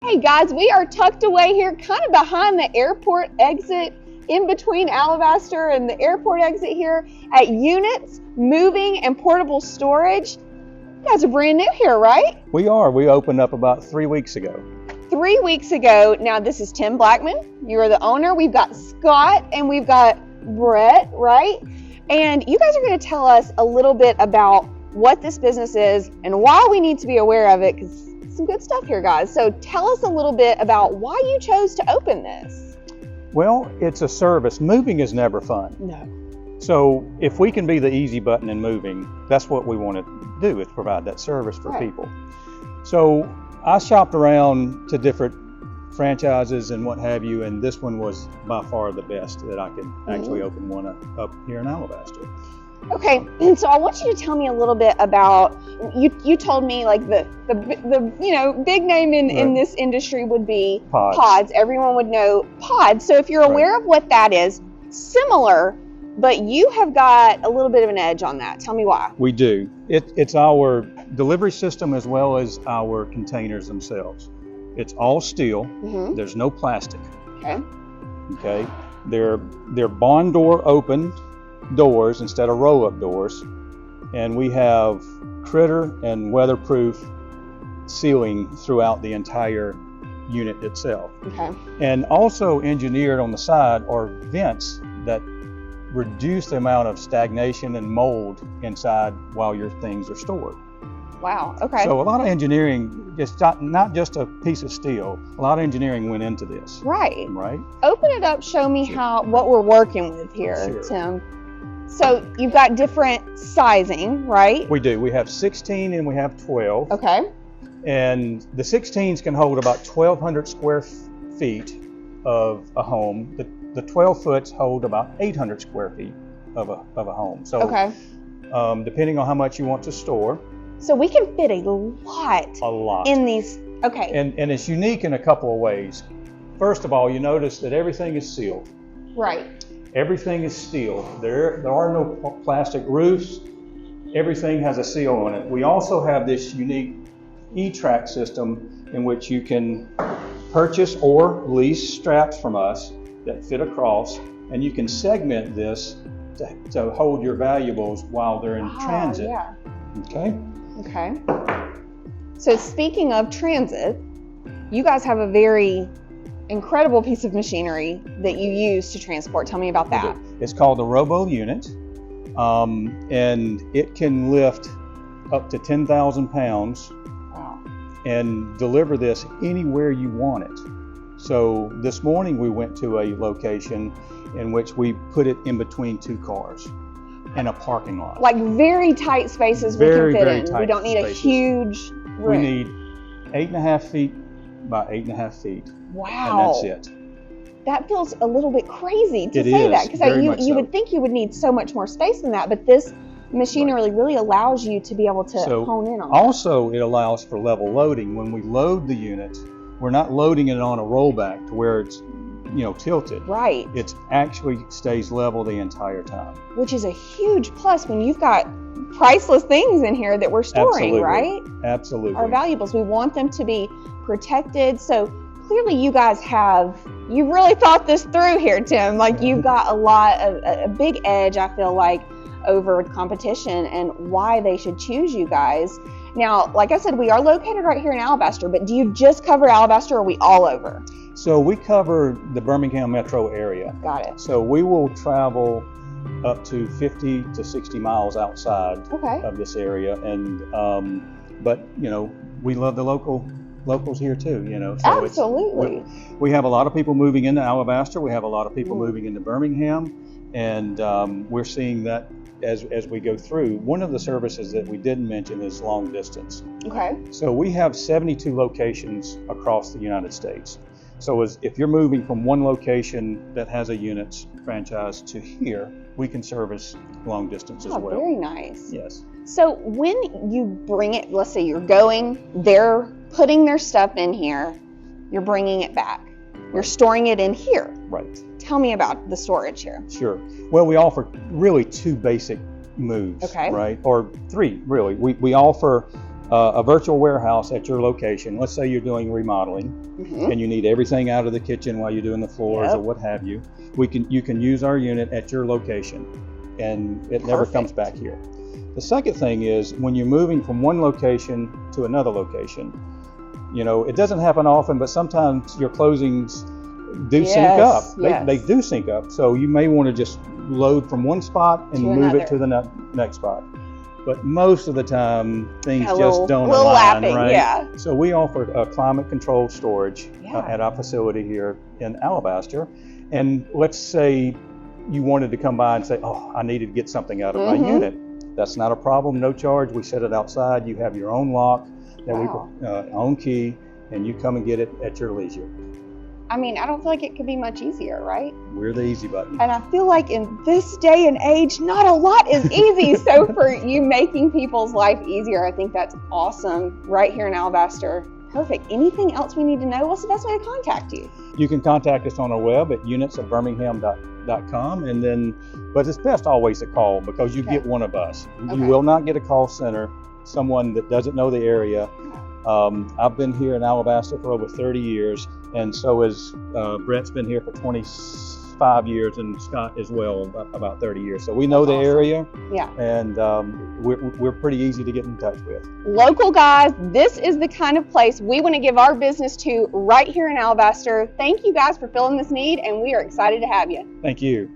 Hey guys, we are tucked away here kind of behind the airport exit, in between Alabaster and the airport exit here at UNITS Moving and Portable Storage. You guys are brand new here, right? We are. We opened up about 3 weeks ago. 3 weeks ago. Now this is Tim Blackman. You are the owner. We've got Scott and we've got Brett, right? And you guys are going to tell us a little bit about what this business is and why we need to be aware of it, because some good stuff here, guys. So tell us a little bit about why you chose to open this. Well, it's a service. Moving is never fun. No. So if we can be the easy button in moving, that's what we want to do, is provide that service for people. So I shopped around to different franchises and what have you, and this one was by far the best that I could actually open one up here in Alabaster. Okay, and so I want you to tell me a little bit about, you told me like the big name in this industry would be pods. Everyone would know pods. So if you're aware of what that is, similar, but you have got a little bit of an edge on that. Tell me why. We do. It's our delivery system as well as our containers themselves. It's all steel. There's no plastic. Okay. They're barn door open doors instead of roll-up doors, and we have critter and weatherproof sealing throughout the entire unit itself. And also engineered on the side are vents that reduce the amount of stagnation and mold inside while your things are stored. Wow. Okay. So a lot of engineering, just not just a piece of steel, a lot of engineering went into this. Right. Right. Open it up, show me what we're working with here, Tim. So you've got different sizing, right? We do. We have 16 and we have 12. Okay. And the 16s can hold about 1,200 square feet of a home. The 12 foots hold about 800 square feet of a home. So depending on how much you want to store. So we can fit a lot in these. Okay. And it's unique in a couple of ways. First of all, you notice that everything is sealed. Right. Everything is steel. There are no plastic roofs. Everything has a seal on it. We also have this unique E-track system in which you can purchase or lease straps from us that fit across, and you can segment this to hold your valuables while they're in transit. Yeah. Okay? Okay. So speaking of transit, you guys have a very incredible piece of machinery that you use to transport. Tell me about that. It's called the Robo Unit, and it can lift up to 10,000 pounds and deliver this anywhere you want it. So this morning we went to a location in which we put it in between two cars in a parking lot. Like very tight spaces we can fit in. We don't need a huge room. We need 8.5 feet by 8.5 feet. Wow. And that's it. That feels a little bit crazy to say that, because you would think you would need so much more space than that, but this machinery really allows you to be able to hone in on that. Also, it allows for level loading. When we load the unit, we're not loading it on a rollback to where it's tilted. Right. It actually stays level the entire time. Which is a huge plus when you've got priceless things in here that we're storing, right? Absolutely. Our valuables. We want them to be protected. So clearly you guys you've really thought this through here, Tim. Like you've got a big edge, I feel like, over competition and why they should choose you guys. Now, like I said, we are located right here in Alabaster, but do you just cover Alabaster or are we all over? So we cover the Birmingham metro area. Got it. So we will travel up to 50 to 60 miles outside of this area. And, but we love the locals here too, So absolutely. We have a lot of people moving into Alabaster. We have a lot of people moving into Birmingham, and we're seeing that as we go through. One of the services that we didn't mention is long distance. Okay. So we have 72 locations across the United States. So if you're moving from one location that has a UNITS franchise to here, we can service long distance as well. Very nice. Yes. So when you bring it, let's say you're going, they're putting their stuff in here, you're bringing it back. You're storing it in here. Right. Tell me about the storage here. Sure. Well, we offer really two basic moves, right? Or three, really. We offer a virtual warehouse at your location. Let's say you're doing remodeling and you need everything out of the kitchen while you're doing the floors or what have you. You can use our unit at your location, and it never comes back here. The second thing is when you're moving from one location to another location, you know, it doesn't happen often, but sometimes your closings do sync up. They do sync up. So you may want to just load from one spot and move it to the next spot. But most of the time, things just don't align, right? Yeah. So we offer a climate-controlled storage at our facility here in Alabaster. And let's say you wanted to come by and say, oh, I needed to get something out of my unit. That's not a problem, no charge. We set it outside. You have your own lock, own key, and you come and get it at your leisure. I mean, I don't feel like it could be much easier, right? We're the easy button. And I feel like in this day and age, not a lot is easy. So for you making people's life easier, I think that's awesome right here in Alabaster. Perfect. Anything else we need to know? What's the best way to contact you? You can contact us on our web at unitsofbirmingham.com, and then, but it's best always to call because you get one of us. You will not get a call center, someone that doesn't know the area. I've been here in Alabaster for over 30 years, and so has Brett's been here for 25 years, and Scott as well, about 30 years. So we know the area, and we're pretty easy to get in touch with. Local guys, this is the kind of place we want to give our business to right here in Alabaster. Thank you guys for filling this need, and we are excited to have you. Thank you.